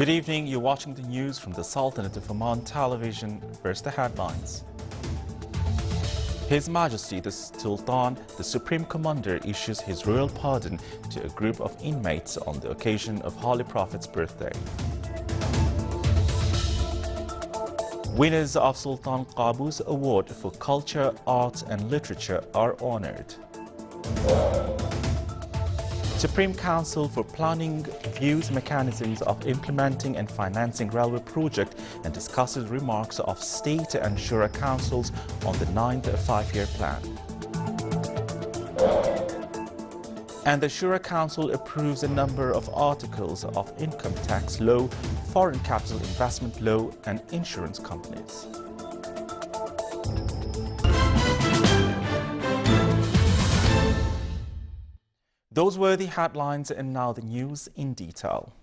Good evening, you're watching the news from the Sultanate of Oman Television. First, the headlines. His Majesty the Sultan, the Supreme Commander, issues his royal pardon to a group of inmates on the occasion of Holy Prophet's birthday. Winners of Sultan Qaboos Award for Culture, Arts and Literature are honored. Supreme Council for Planning views mechanisms of implementing and financing railway project and discusses remarks of state and shura councils on the 9th five-year plan. And the Shura Council approves a number of articles of income tax law, foreign capital investment law and insurance companies. Those were the headlines, and now the news in detail.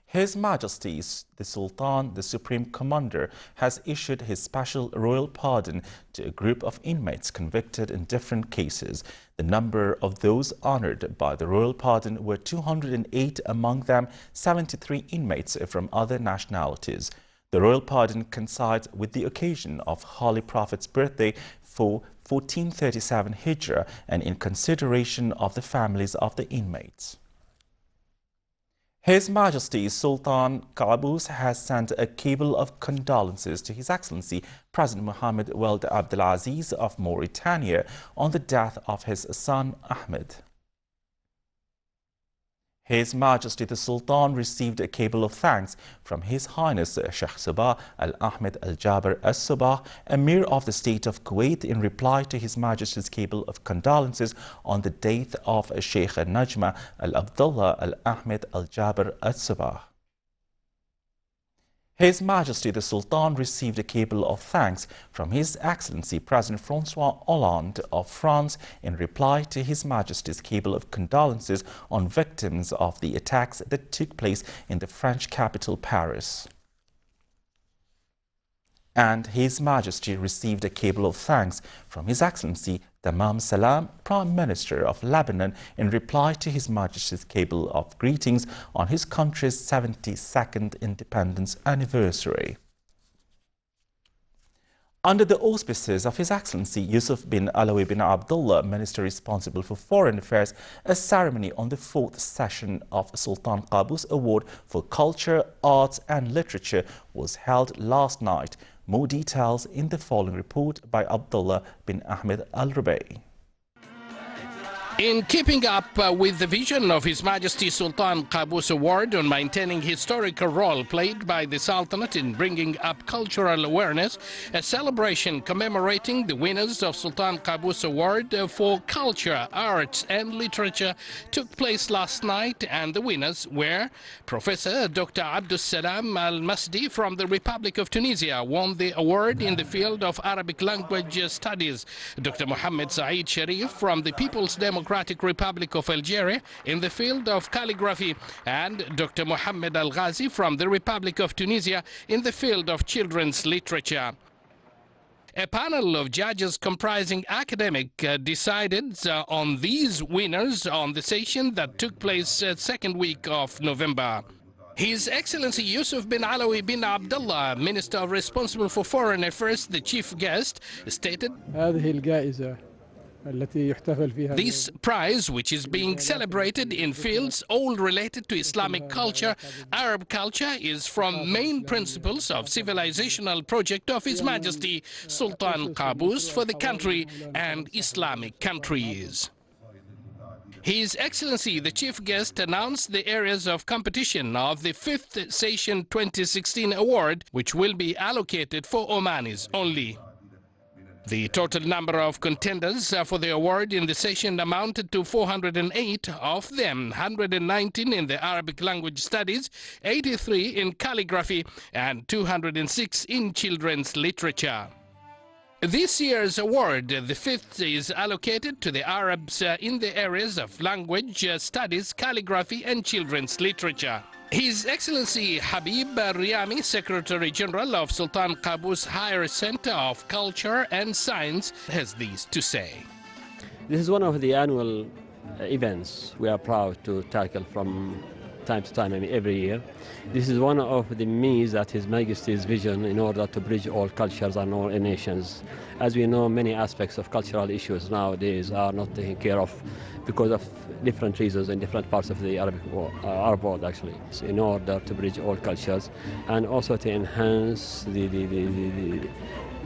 His Majesty the Sultan, the Supreme Commander, has issued his special royal pardon to a group of inmates convicted in different cases. The number of those honored by the royal pardon were 208, among them 73 inmates from other nationalities. The royal pardon coincides with the occasion of Holy Prophet's birthday for 1437 Hijrah and in consideration of the families of the inmates. His Majesty Sultan Qaboos has sent a cable of condolences to His Excellency President Mohammed Weld Abdelaziz of Mauritania on the death of his son Ahmed. His Majesty the Sultan received a cable of thanks from His Highness Sheikh Sabah Al-Ahmed Al-Jaber Al-Sabah, Emir of the State of Kuwait, in reply to His Majesty's cable of condolences on the death of Sheikh Najma Al-Abdullah Al-Ahmed Al-Jaber Al-Sabah. His Majesty the Sultan received a cable of thanks from His Excellency President François Hollande of France in reply to His Majesty's cable of condolences on victims of the attacks that took place in the French capital, Paris. And His Majesty received a cable of thanks from His Excellency Tamam Salam, Prime Minister of Lebanon, in reply to His Majesty's cable of greetings on his country's 72nd independence anniversary. Under the auspices of His Excellency Yusuf bin Alawi bin Abdullah, Minister responsible for Foreign Affairs, a ceremony on the 4th session of Sultan Qaboos Award for Culture, Arts and Literature was held last night. More details in the following report by Abdullah bin Ahmed Al-Rubai. In keeping up with the vision of His Majesty Sultan Qaboos Award on maintaining historical role played by the Sultanate in bringing up cultural awareness, a celebration commemorating the winners of Sultan Qaboos Award for Culture, Arts and Literature took place last night, and the winners were Professor Dr. Abdus Salam Al-Masdi from the Republic of Tunisia, won the award in the field of Arabic language studies. Dr. Mohammed Saeed Sharif from the People's Democratic Republic of Algeria in the field of calligraphy, and Dr. Mohammed Al-Ghazi from the Republic of Tunisia in the field of children's literature. A panel of judges comprising academics decided on these winners on the session that took place second week of November. His Excellency Yusuf bin Alawi bin Abdullah, Minister responsible for Foreign Affairs, the chief guest, stated, this prize, which is being celebrated in fields all related to Islamic culture, Arab culture, is from main principles of civilizational project of His Majesty Sultan Qaboos for the country and Islamic countries. His Excellency the Chief Guest announced the areas of competition of the 5th Session 2016 award, which will be allocated for Omanis only. The total number of contenders for the award in the session amounted to 408, of them 119 in the Arabic language studies, 83 in calligraphy and 206 in children's literature. This year's award, the 5th, is allocated to the Arabs in the areas of language studies, calligraphy and children's literature. His Excellency Habib Riyami, Secretary General of Sultan Qaboos Higher Center of Culture and Science, has this to say. This is one of the annual events we are proud to tackle from time to time, I mean every year. This is one of the means that His Majesty's vision in order to bridge all cultures and all nations. As we know, many aspects of cultural issues nowadays are not taken care of because of different reasons in different parts of the Arab world, actually. So in order to bridge all cultures and also to enhance the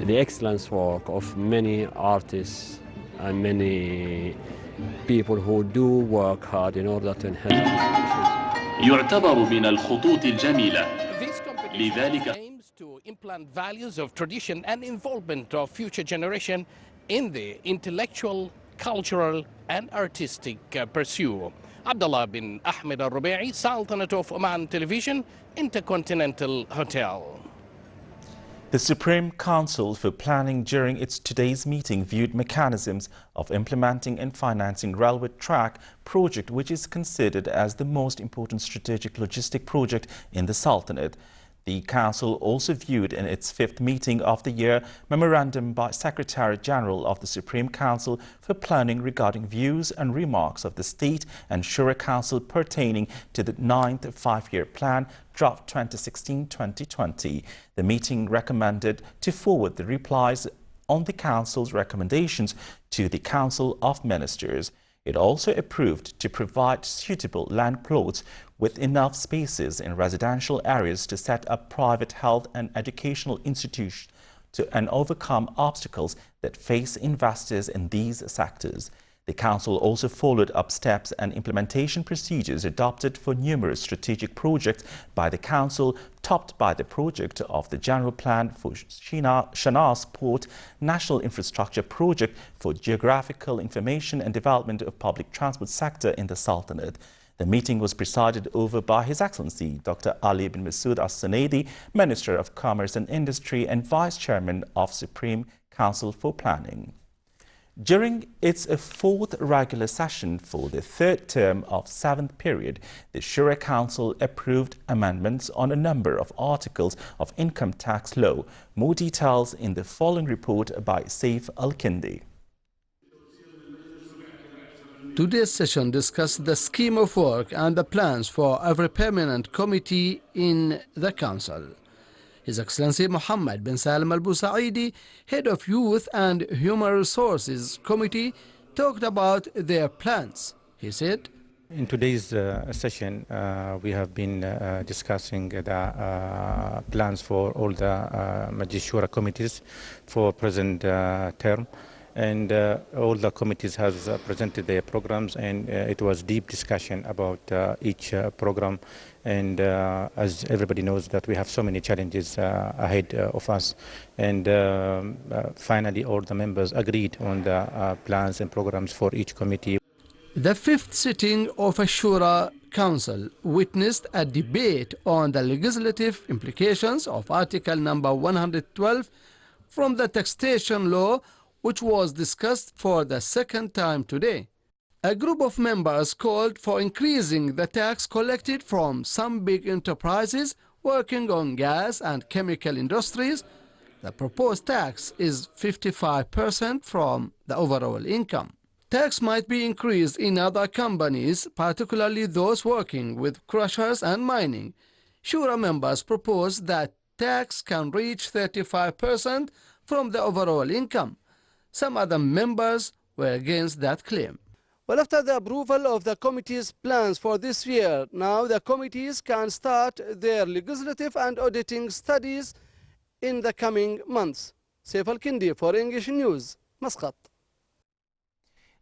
excellence work of many artists and many people who do work hard in order to enhance these issues. يعتبر من الخطوط الجميلة. This competition aims to implant values of tradition and involvement of future generation in the intellectual, cultural and artistic pursuit. Abdullah bin Ahmed al-Rubai, Sultanate of Oman Television, Intercontinental Hotel. The Supreme Council for Planning during its today's meeting viewed mechanisms of implementing and financing railway track project, which is considered as the most important strategic logistic project in the Sultanate. The Council also viewed in its fifth meeting of the year memorandum by Secretary General of the Supreme Council for Planning regarding views and remarks of the State and Shura Council pertaining to the 9th Five-Year Plan, Draft 2016-2020. The meeting recommended to forward the replies on the Council's recommendations to the Council of Ministers. It also approved to provide suitable land plots with enough spaces in residential areas to set up private health and educational institutions and overcome obstacles that face investors in these sectors. The Council also followed up steps and implementation procedures adopted for numerous strategic projects by the Council, topped by the project of the General Plan for Shanas Port, National Infrastructure Project for Geographical Information and Development of Public Transport Sector in the Sultanate. The meeting was presided over by His Excellency Dr. Ali bin Masood Al-Sunaidi, Minister of Commerce and Industry and Vice Chairman of Supreme Council for Planning. During its fourth regular session for the third term of seventh period, the Shura Council approved amendments on a number of articles of income tax law. More details in the following report by Saif Al-Kindi. Today's session discussed the scheme of work and the plans for every permanent committee in the Council. His Excellency Muhammad bin Salim al-Busaidi, Head of Youth and Human Resources Committee, talked about their plans. He said, in today's session, we have been discussing the plans for all the Majlis Shura committees for present term. And all the committees has presented their programs, and it was deep discussion about each program. And as everybody knows that we have so many challenges ahead of us. And finally, all the members agreed on the plans and programs for each committee. The fifth sitting of a Shura Council witnessed a debate on the legislative implications of Article number 112 from the taxation law, which was discussed for the second time today. A group of members called for increasing the tax collected from some big enterprises working on gas and chemical industries. The proposed tax is 55% from the overall income. Tax might be increased in other companies, particularly those working with crushers and mining. Shura members proposed that tax can reach 35% from the overall income. Some other members were against that claim. Well, after the approval of the committee's plans for this year, now the committees can start their legislative and auditing studies in the coming months. Saif Al-Kindi for English News, Muscat.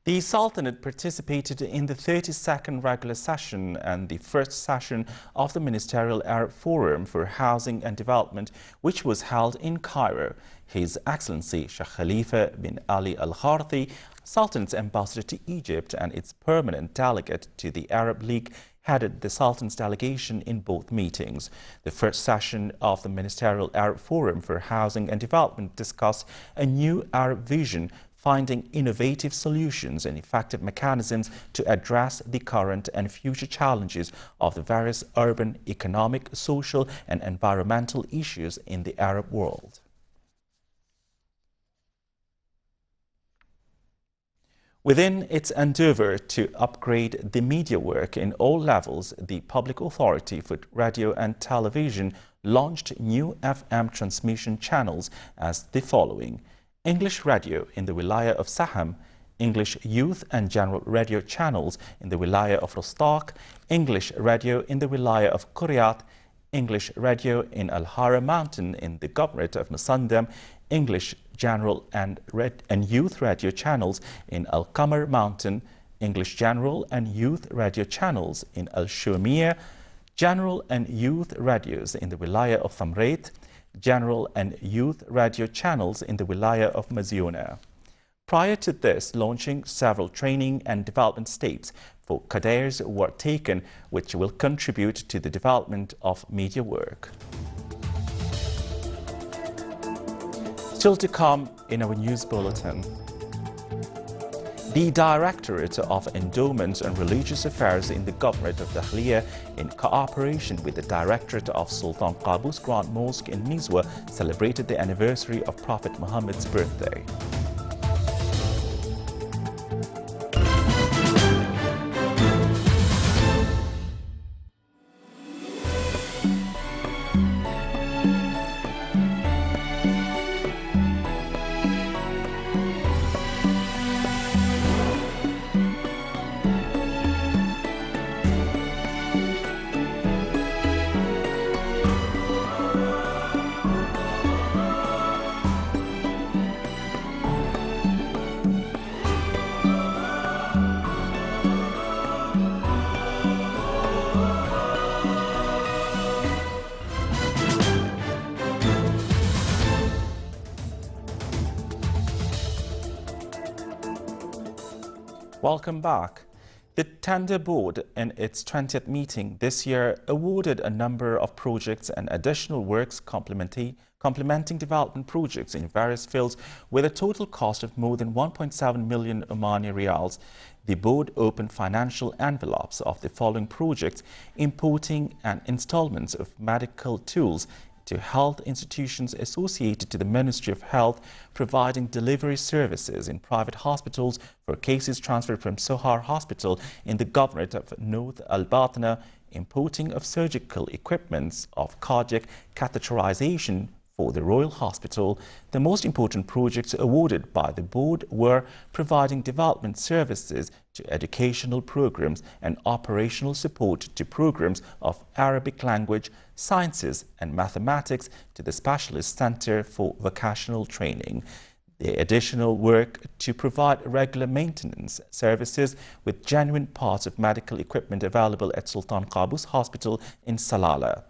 The Sultanate participated in the 32nd regular session and the first session of the Ministerial Arab Forum for Housing and Development, which was held in Cairo. His Excellency Sheikh Khalifa bin Ali Al Kharthi, Sultan's ambassador to Egypt and its permanent delegate to the Arab League, headed the Sultan's delegation in both meetings. The first session of the Ministerial Arab Forum for Housing and Development discussed a new Arab vision, finding innovative solutions and effective mechanisms to address the current and future challenges of the various urban, economic, social and environmental issues in the Arab world. Within its endeavor to upgrade the media work in all levels, the Public Authority for Radio and Television launched new FM transmission channels as the following: English radio in the Wilaya of Saham, English Youth and General Radio channels in the Wilaya of Rostaq, English radio in the Wilaya of Kuryat, English radio in Al-Hara Mountain in the Governorate of Musandam, English General and Youth radio channels in Al-Qamar Mountain, English General and Youth radio channels in Al-Shumiyah, General and Youth radios in the Wilaya of Thamrait, General and Youth radio channels in the Wilaya of Maziuna. Prior to this, launching several training and development steps for cadres were taken, which will contribute to the development of media work. Still to come in our news bulletin. The Directorate of Endowments and Religious Affairs in the Governorate of Dakhliya, in cooperation with the Directorate of Sultan Qaboos Grand Mosque in Nizwa, celebrated the anniversary of Prophet Muhammad's birthday. Welcome back. The Tender Board, in its 20th meeting this year, awarded a number of projects and additional works complementing development projects in various fields with a total cost of more than 1.7 million Omani Riyals. The board opened financial envelopes of the following projects: importing and installments of medical tools to health institutions associated to the Ministry of Health, providing delivery services in private hospitals for cases transferred from Sohar Hospital in the Governorate of North Al-Batna, importing of surgical equipments of cardiac catheterization for the Royal Hospital. The most important projects awarded by the board were providing development services to educational programs and operational support to programs of Arabic language, sciences and mathematics to the Specialist Center for Vocational Training. The additional work to provide regular maintenance services with genuine parts of medical equipment available at Sultan Qaboos Hospital in Salalah.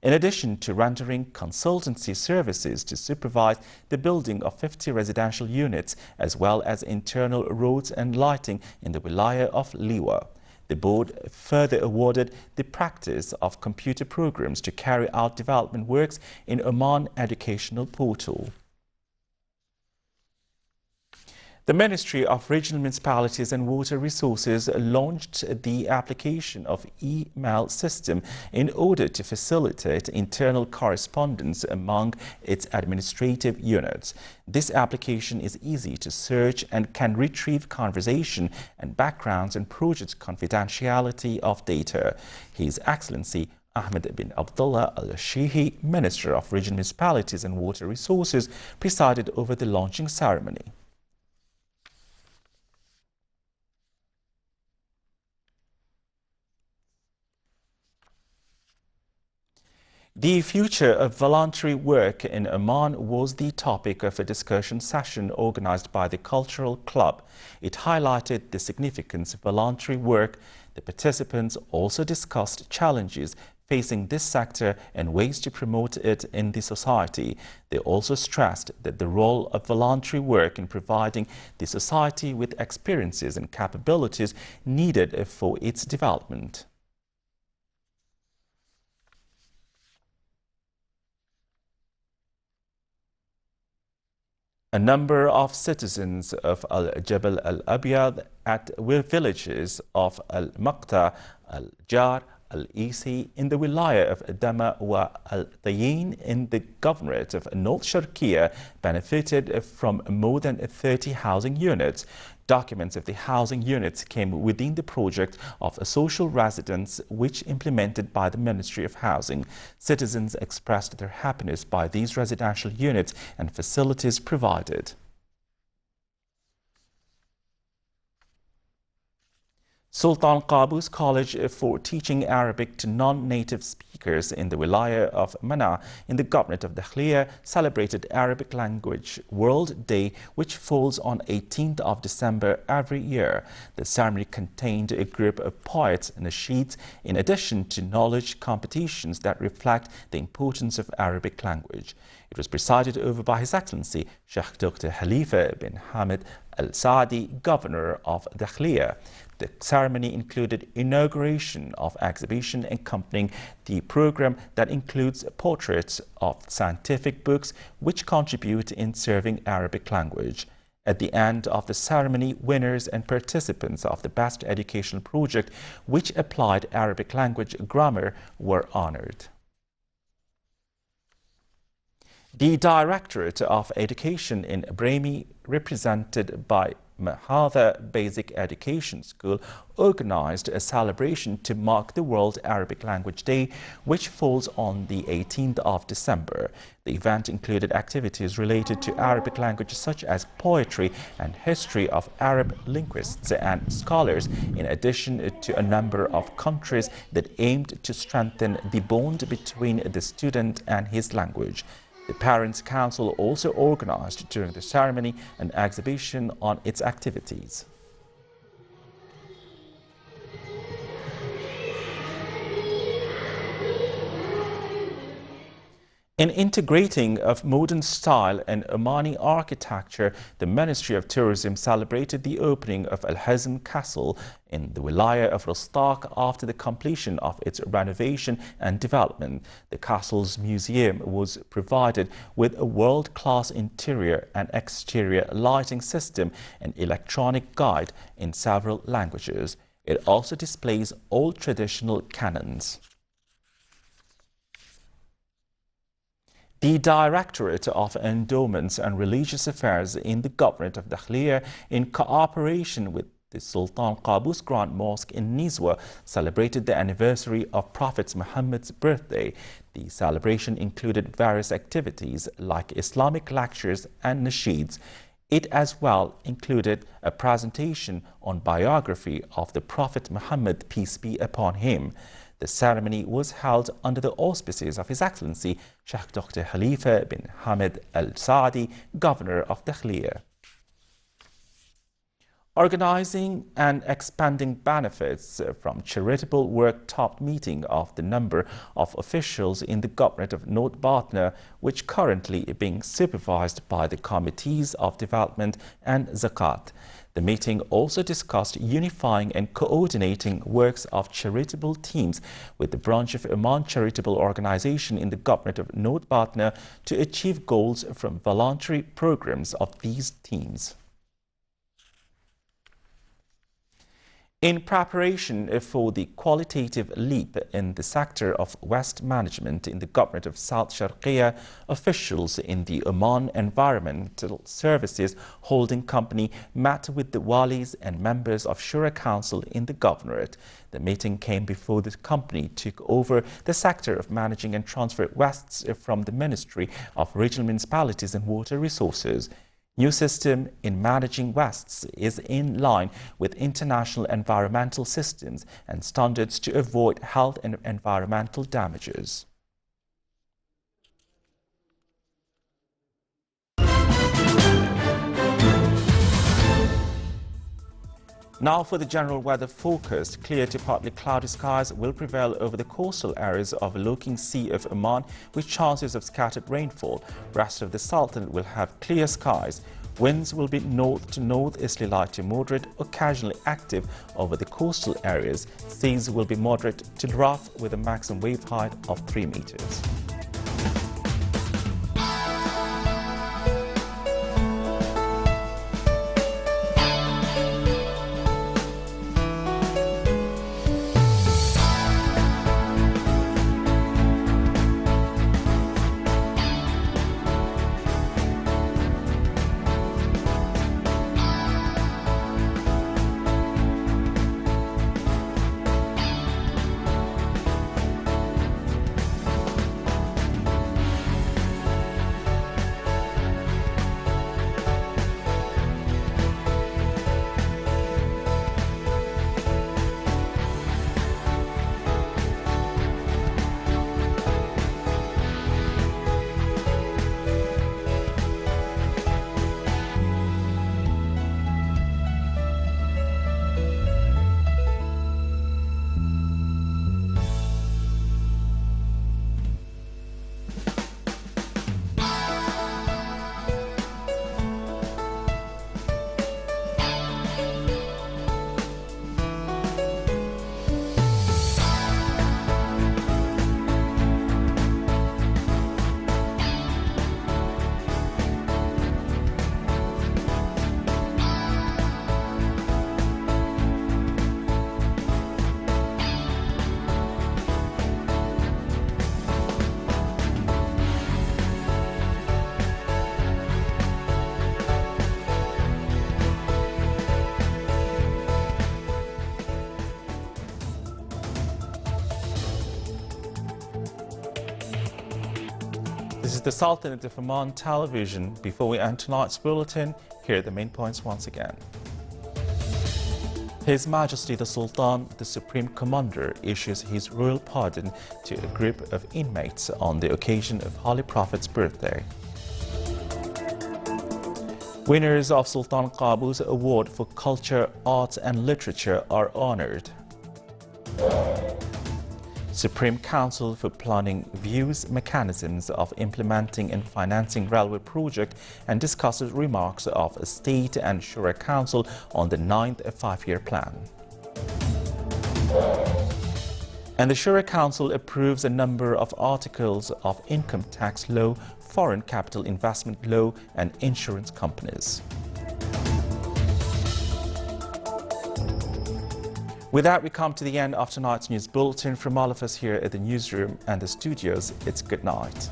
In addition to rendering consultancy services to supervise the building of 50 residential units, as well as internal roads and lighting in the Wilaya of Liwa. The board further awarded the practice of computer programs to carry out development works in Oman Educational Portal. The Ministry of Regional Municipalities and Water Resources launched the application of email system in order to facilitate internal correspondence among its administrative units. This application is easy to search and can retrieve conversation and backgrounds and project confidentiality of data. His Excellency Ahmed bin Abdullah Al-Shihi, Minister of Regional Municipalities and Water Resources, presided over the launching ceremony. The future of voluntary work in Oman was the topic of a discussion session organized by the Cultural Club. It highlighted the significance of voluntary work. The participants also discussed challenges facing this sector and ways to promote it in the society. They also stressed that the role of voluntary work in providing the society with experiences and capabilities needed for its development. A number of citizens of Al-Jabal Al-Abyad at villages of Al-Maqta, Al-Jar, Al-Isi in the Wilaya of Dama wa Al-Tayin in the Governorate of North Sharqiya benefited from more than 30 housing units. Documents of the housing units came within the project of a social residence which implemented by the Ministry of Housing. Citizens expressed their happiness by these residential units and facilities provided. Sultan Qaboos College for Teaching Arabic to Non-Native Speakers in the Wilaya of Mana in the Governorate of Dakhliya celebrated Arabic Language World Day, which falls on 18th of December every year. The ceremony contained a group of poets and nasheeds in addition to knowledge competitions that reflect the importance of Arabic language. It was presided over by His Excellency Sheikh Dr. Khalifa bin Hamid Al Saadi, Governor of Dakhliya. The ceremony included inauguration of exhibition accompanying the program that includes portraits of scientific books which contribute in serving Arabic language. At the end of the ceremony, winners and participants of the Best Educational Project, which applied Arabic language grammar, were honored. The Directorate of Education in Brahmi, represented by Mahadha Basic Education School, organized a celebration to mark the World Arabic Language Day, which falls on the 18th of December. The event included activities related to Arabic language such as poetry and history of Arab linguists and scholars, in addition to a number of countries that aimed to strengthen the bond between the student and his language. The Parents' Council also organized during the ceremony an exhibition on its activities. In integrating of modern style and Omani architecture, the Ministry of Tourism celebrated the opening of Al Hazm Castle in the Wilaya of Rostaq after the completion of its renovation and development. The castle's museum was provided with a world-class interior and exterior lighting system and electronic guide in several languages. It also displays old traditional canons. The Directorate of Endowments and Religious Affairs in the Governorate of Dakhliya, in cooperation with the Sultan Qaboos Grand Mosque in Nizwa, celebrated the anniversary of Prophet Muhammad's birthday. The celebration included various activities like Islamic lectures and nasheeds. It as well included a presentation on biography of the Prophet Muhammad, peace be upon him. The ceremony was held under the auspices of His Excellency Sheikh Dr. Khalifa bin Hamid Al Saadi, Governor of Dakhliya. Organizing and expanding benefits from charitable work topped meeting of the number of officials in the Governorate of North Batna, which currently being supervised by the Committees of Development and Zakat. The meeting also discussed unifying and coordinating works of charitable teams with the branch of Oman Charitable Organization in the Governorate of North Batna to achieve goals from voluntary programs of these teams. In preparation for the qualitative leap in the sector of waste management in the Governorate of South Sharqiya, officials in the Oman Environmental Services Holding Company met with the walis and members of Shura Council in the Governorate. The meeting came before the company took over the sector of managing and transfer wastes from the Ministry of Regional Municipalities and Water Resources. New system in managing wastes is in line with international environmental systems and standards to avoid health and environmental damages. Now for the general weather forecast. Clear to partly cloudy skies will prevail over the coastal areas of the Looking Sea of Oman with chances of scattered rainfall. Rest of the Sultanate will have clear skies. Winds will be north to northeasterly light to moderate, occasionally active over the coastal areas. Seas will be moderate to rough with a maximum wave height of 3 meters. This is the Sultanate of Oman Television. Before we end tonight's bulletin, here are the main points once again. His Majesty the Sultan, the Supreme Commander, issues his royal pardon to a group of inmates on the occasion of Holy Prophet's birthday. Winners of Sultan Qaboos Award for Culture, Arts and Literature are honored. Supreme Council for Planning views mechanisms of implementing and financing railway project and discusses remarks of a State and Shura Council on the 9th five-year plan. And the Shura Council approves a number of articles of income tax law, foreign capital investment law and insurance companies. With that, we come to the end of tonight's news bulletin. From all of us here at the newsroom and the studios, it's good night.